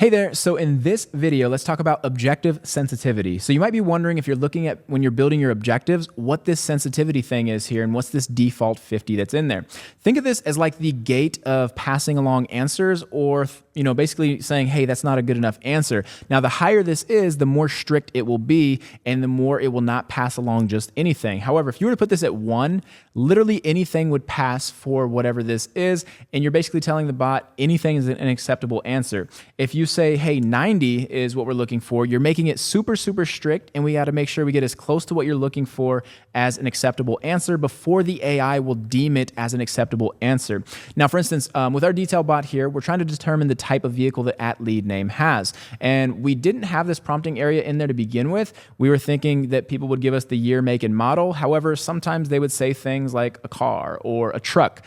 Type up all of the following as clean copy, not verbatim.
Hey there, so in this video, let's talk about objective sensitivity. So you might be wondering if you're looking at when you're building your objectives, what this sensitivity thing is here and what's this default 50 that's in there. Think of this as like the gate of passing along answers or, basically saying, hey, that's not a good enough answer. Now, the higher this is, the more strict it will be and the more it will not pass along just anything. However, if you were to put this at 1, literally anything would pass for whatever this is, and you're basically telling the bot anything is an acceptable answer. If you say, hey, 90 is what we're looking for, you're making it super, super strict, and we got to make sure we get as close to what you're looking for as an acceptable answer before the AI will deem it as an acceptable answer. Now, for instance, with our detail bot here, we're trying to determine the type of vehicle that @lead_name has. And we didn't have this prompting area in there to begin with. We were thinking that people would give us the year, make, and model. However, sometimes they would say things like a car or a truck.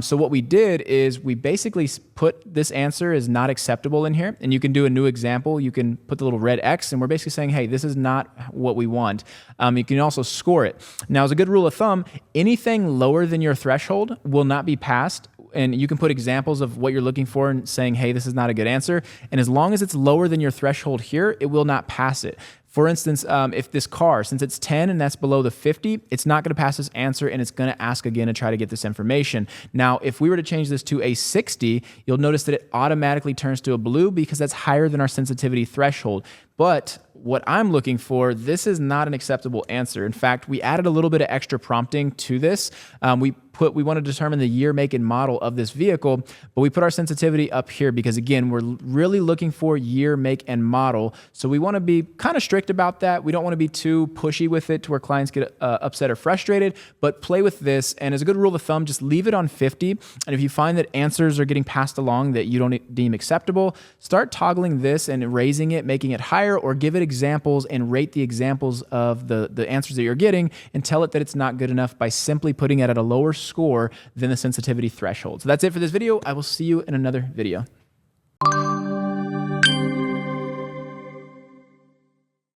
So what we did is we basically put this answer is not acceptable in here, and you can do a new example. You can put the little red X, and we're basically saying, hey, this is not what we want. You can also score it. Now, as a good rule of thumb, anything lower than your threshold will not be passed, and you can put examples of what you're looking for and saying, hey, this is not a good answer. And as long as it's lower than your threshold here, it will not pass it. For instance, if this car, since it's 10 and that's below the 50, it's not going to pass this answer and it's going to ask again to try to get this information. Now, if we were to change this to a 60, you'll notice that it automatically turns to a blue because that's higher than our sensitivity threshold. But what I'm looking for, this is not an acceptable answer. In fact, we added a little bit of extra prompting to this. We want to determine the year, make, and model of this vehicle, but we put our sensitivity up here because, again, we're really looking for year, make, and model. So we want to be kind of strict about that. We don't want to be too pushy with it to where clients get upset or frustrated, but play with this. And as a good rule of thumb, just leave it on 50. And if you find that answers are getting passed along that you don't deem acceptable, start toggling this and raising it, making it higher, or give it examples and rate the examples of the answers that you're getting and tell it that it's not good enough by simply putting it at a lower score than the sensitivity threshold. So that's it for this video. I will see you in another video.